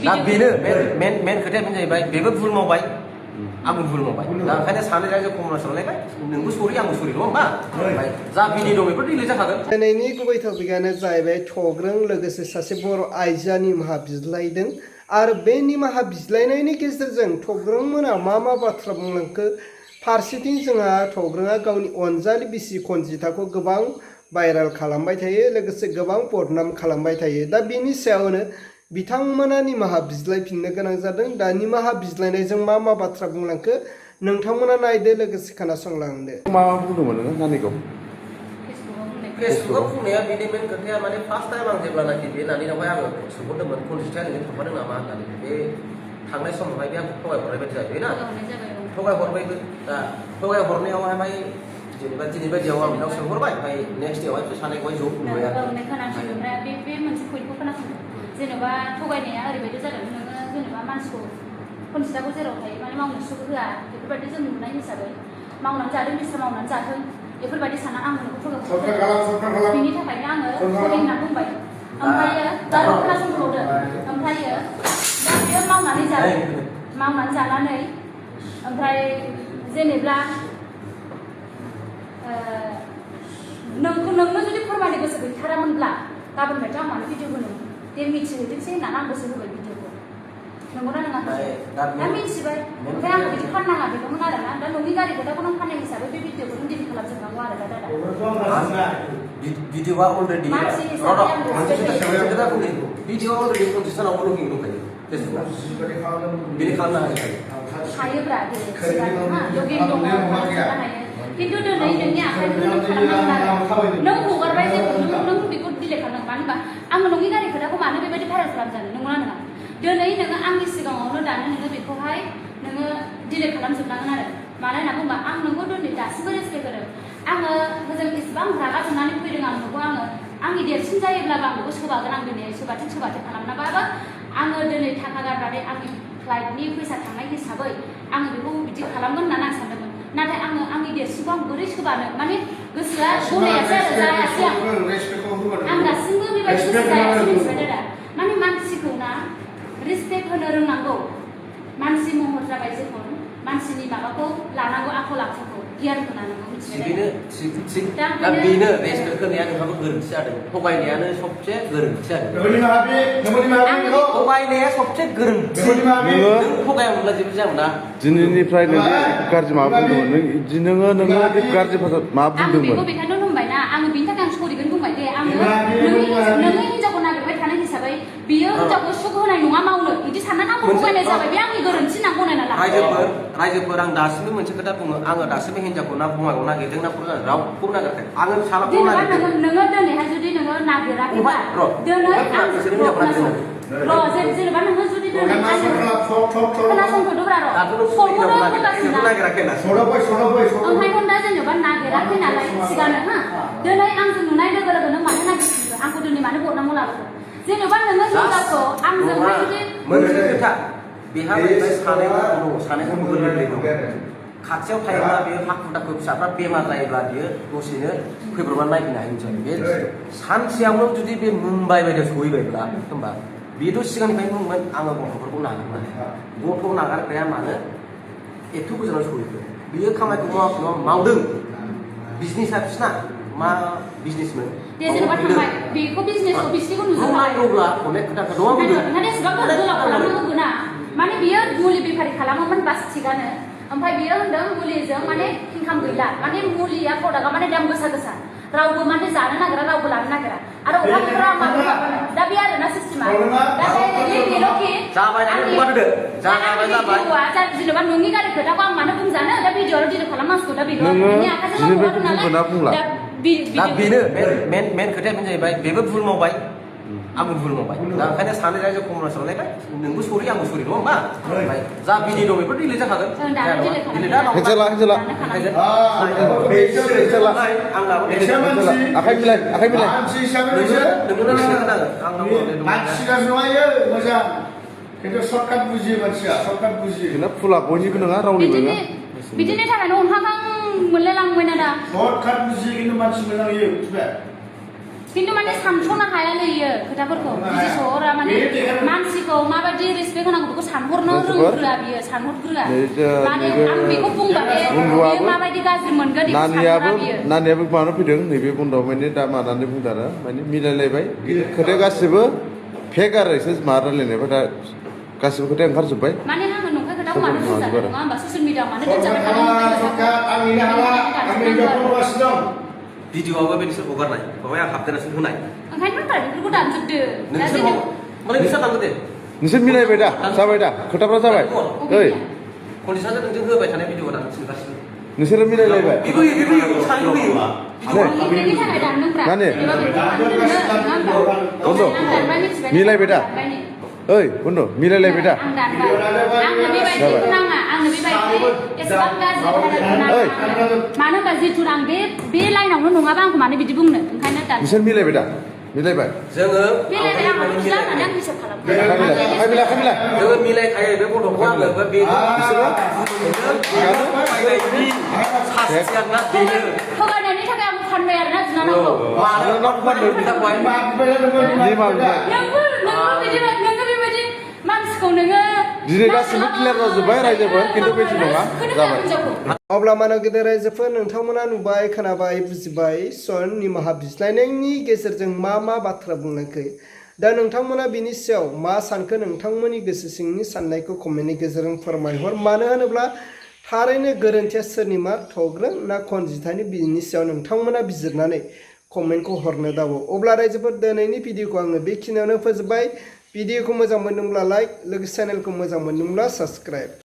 दा बेनो मेन खोथाया बेनो जाहैबाय बेबो भुल मावबाय आंबो भुल मावबाय दा ओंखायनो सानै रायजो कमनार्स लायबाय नोंबो सरि आंबो सरि नङा होमबा ओमफ्राय जा बिनि दं बेफोर डिलिट जाखागोन। दिनैनि गुबै टपिकआनो जाहैबाय थग्रों लोगोसे सासे बर' आइजोआ निमाहा बिज्लायदों आरो बे निमाहा बिज्लायनायनि गेजेरजों थग्रों मोना मा बाथ्रा बुंलांखो फारसेथिं जोंहा थग्रोंआ गावनि अनजालि बिसि खनजिथाखौ गोबां भाइराल खालामबाय थायो लोगोसे गोबां बदनाम खालामबाय थायो। दा बेनि सायावनो बिथांमोना निमाहा बिज्लायफिननो गोनां जादों। दा निमाहा बिज्लायनायजों मा बाथ्रा बुंलांखो नोंथांमोना नायदो लोगोसे खोनासंलांदो। मा बुंदोंमोन नोङो नानिखौ? फेसबुकाव बुंनाया बेनि मेन खोथाया माने फार्स्ट टाइम आं जेब्लानाखि बे नानिनावहाय आङो सोंहरदोंमोन खनजिथाया नोङो थांफादों नामा होननानै बे थांनाय समावहाय बे आंखौ थगायहरनाय बायदि जाहैबाय ना थगायहरबायबो दा थगायहरनायावहाय जेनेबा दिनै बायदियाव आं बेनाव सोंहरबाय ओमफ्राय नेक्स्ट डेआवहाय सानैखौहाय ज' नुबाय आरो बे मोनसे पइन्टखौ खोनासंदो जेनेबा थगायनाया ओरैबायदि जादों नोङो जेनेबा मानसिखौ खनजिथाखौ जेराव थायो माने मावनो सुख होआ बेफोरबायदि जों नुनाय हिसाबै मावनानै जादों बिस्रा मावनानै जाथों बेफोरबायदि साना आं नोंखौ थगायहरदों बिनि थाखायनो आङो थगाय होनना बुंबाय ओमफ्रायो दा खोनासंबावदो ओमफ्रायो दा बियो मावनानै जानानै ओमफ्राय जेनेब्ला नोंनो जुदि फोरमायनो गोसो गैथारामोनब्ला गाबोन बायदि आं मानो भिडिअ होनो दे मिथिहोदोंसै होननानै आं गोसो होबाय भिडिअखौ नंगौना नङा दा मिथिबाय ओमफ्राय आं बिदि फाननाङा बेखौमोन आरो ना दा न'नि गारि खोथाखौ नों फाननाय हिसाबै बे भिडिअखौ नों डिलिट खालामजोबनांगौ आरो दा भिडिअआ अलरेडि भिडिअआ अलरेडि कनजिसनाव लगिं दंखायो फेसबुकआव बिदि खालामनो हायोब्रा लगिं दङ खिन्थु दिनै नोंनि आखाइखौ नों खालामनांगोन आरो नों हगारबाय जेखौ नों बेखौ डिलिट खालामनांगौ मानो होनबा आङो नोंनि गारि खोथाखौ मानो बेबायदि भाइरेल खालामजानो नंगौना नङा दिनै नोङो आंनि सिगाङावनो दानो नोङो बेखौहाय नोङो डिलिट खालामजोबनांगोन आरो मानो होनना बुङोबा आं नोंखौ दिनै दासिमबो रेसपेक्ट होदों आङो होजों इसेबां रागा जोंनानै फैदों आं नोंखौ आङो आंनि देरसिन जायोब्लाबो आं बेखौ सोबागोन आं दिनै सोबाथों खालामनाबाबो आङो दिनै थाखा गारनानै आंनि फ्लाइटनि फैसा थांनाय हिसाबै आङो बेखौ बिदि खालामगोन होननानै आं सानदोंमोन नाथाय आं देरसिनखौ आं बोरै सोबानो माने गोसोआ गनायासै आरो जायासै आं दासिमबो बेबायदि गोसो जायासै मिथिबाय दादा माने मानसिखौ ना रिसपेक्ट होनो रोंनांगौ मानसि महर जाबाय जेखौ मानसिनि माबाखौ लानांगौ आखल आखुखौ गियान होनांगौ दा बेनो रेसपेक्ट होनाया नोंहाबो गोरोन्थि जादों थगायनायानो सबसे गोरोन्थि जादों थगायनाया सबसे गोरोन्थि नों थगायामोनब्ला जेबो जायामोन ना दिनैनिफ्राय नोङो गाज्रि माबा बुंदोंमोन नोङो गाज्रि भाषा मा बुंदोंमोन आं बेखौनो होनबायना आङो बिनि थाखाय आं सरिगोन बुंबाय दे आङो नोङो हिनजावखौ नागिरबाय थानाय हिसाबै बियो हिनजावखौ सुख होनाय नङा मावनो बिदि साननानै आंखौ थगायनाय जाबाय बे आंनि गोरोन्थि होनना गनायना ला रायजोफोर आं दासिमबो मोनसे खोथा बुङो आङो दासिमबो हिनजावखौ ना बङाइआव नागिरदों ना फुरा रावखौबो नागिराखै आङो फिसालाखौ नागिरदों नोङो दिनैहाय जुदि नोङो नागिराखैबा दिनै आं जेनेबा नोङो जुदि खोनासंथ'दोब्रा ओंखायनो दा जेनेबा नागिराखै नालाय थिगानो हा दिनै आंजों नुनाय लोगो लोगो नों मानो नागिरफिनखो आंखौ दिनै मानो बदनामाव लाबोखो जेनेबा नोङो हिनजावखौ आंजोंहाय जुदि मोनसे खोथा बेहा सानैबो गोरलै दं खाथियाव थायोब्ला बेयो हाखु दाखु फिसाफ्रा बेमार जायोब्ला बियो दसेनो फैब्रबनानै नायफैनो हायो मिथिबाय बे सानसेयावनो जुदि बे मुम्बाइ बायदियाव सहैबायब्ला होमबा बेथ' सिगांनिफ्रायनो बुंबाय आङो गथ'फोरखौ नागारनानै गथ' नागारग्राया मानो एथ' गोजानाव सहैखो बियो खामानिखौ मावदों बिजनेसा बिसिना मा बिजनेसमोन जेनेबा थांबाय बेखौ बिजनेसखौ बिसिनिखौ नुजोबबाय अनेक खोथाखौ नङा बुंदों नाथाय एसेबां गोलाव खालामनांगौ ना माने बियो मुलि बेफारि खालामोमोन बास थिगानो ओमफ्राय बियो होनदों मुलिजों माने इनकाम गैला माने मुलिया प्रडाक्टआ माने दाम गोसा रावबो माने जानो नागिरा रावबो लानो नागिरा आरो अखा बोथोराव माबा दा बे आरोना सिस्टेमा दा बेल'खि जेनेबा नोंनि गारि खोथाखौ आं मानो बुंजानो दा भिडिअ'आव डिलिट खालामनांसिगौ दा बेल' नोंनि आखाइजों मावदों नालाय दा बेनो मेन खोथाया बेनो जाहैबाय बेबो भुल मावबाय आंबो भुल मावबाय दा ओंखायनो सानै रायजो कमनार्स लायबाय नोंबो सरि आंबो सरि नङा होमबा ओमफ्राय जा बिनि दं बेफोर डिलिट जाखागोन आखाइ मिलाय फुला बयनिबो नङा रावनिबो नङा बिदिनि थाखायनो अनहागां मोनलायलांबाय ना दा खिन्थु माने सानस'नो हाया इयो खोथाफोरखौ बिदि सहरा माने मानसिखौ माबायदि सानहरनो रोंग्रोआ बियो सानहरग्रोआ माने आं बेखौ बुंबा बे माबायदि गाज्रि मोनगोन बेखौ सानहरा बियो नानियाबो मानो फैदों नैबे बन्द'आव माने दा मानानै बुंदों आरो माने मिलायलायबाय खोथाया गासिबो फेक आरो एसे मा रायलायनायफ्रा दा गासिबो खोथाया ओंखारजोब्बाय माने आङो नंखाय खोथाखौ मानो बुंजादों नङा होमबा ससियेल मिडियाआव मानो दोनजाबाय थादों भिडिअआबो बे नोंसोर हगारनाय बावहाय आं हाबदेरनासो होनाय ओंखायनो बेफोरखौ दानजोबदो नोंसोर माने नोंसोर दानगो दे नोंसोर मिलायबाय दा जाबाय दा खोथाफ्रा जाबाय ओइ कन्डिसनजों नोंजों होबाय थानाय भिडिअ दानगासिनो गासिबो नोंसोरो मिलायलायबाय बेबो सानैबो होयो बेनि थाखाय दानदोंब्रा नानि बन्द' मिलायबाय दा ओइ बन्द' मिलायलायबाय दा आं दानबाय आंनो बेबायदिखौ नाङा आंनो बेबायदि एसेबां गाज्रि नाङा मानो होनबा जिथु आं बे लाइनावनो नङाबा आंखौ मानो बिदि बुंनो ओंखायनो दान नोंसोर मिलायबाय दा मिलायबाय जोङो मिलायबाय आं मानो मिलाय होननानै आं हिसाब खालामबाय जोङो मिलायखायो बे गथ'खौ आङो बे थगायनायनि थाखाय आं फानबाय आरोना बिनानावखौ नोंबो बेबायदि मानसिखौ नोङो दिनै गासिबो क्लियार जाजोब्बाय रायजोफोर खिन्थु बेबायदि नङा जाबाय अब्ला मानव गेदेर रायजोफोर नोंथांमोना नुबाय खोनाबाय बुजिबाय सन निमाहा बिज्लायनायनि गेजेरजों मा बाथ्रा बुंनायखै दा नोंथांमोना बिनि सायाव मा सानखो नोंथांमोननि गोसो सिंनि साननायखौ कमेन्टनि गेजेरजों फोरमायहर मानो होनोब्ला थारैनो गोरोन्थिया सोरनिमा थग्रों ना खनजिथानि बिनि सायाव नोंथांमोना बिजिरनानै कमेन्टखौ हरनो दावो अब्ला रायजोफोर दिनैनि भिडिअखौ आङो बेखिनियावनो फोजोबबाय भिडिअखौ मोजां मोनदोंब्ला लाइक लोगोसे चेनेलखौ मोजां मोनदोंब्ला साबस्क्राइब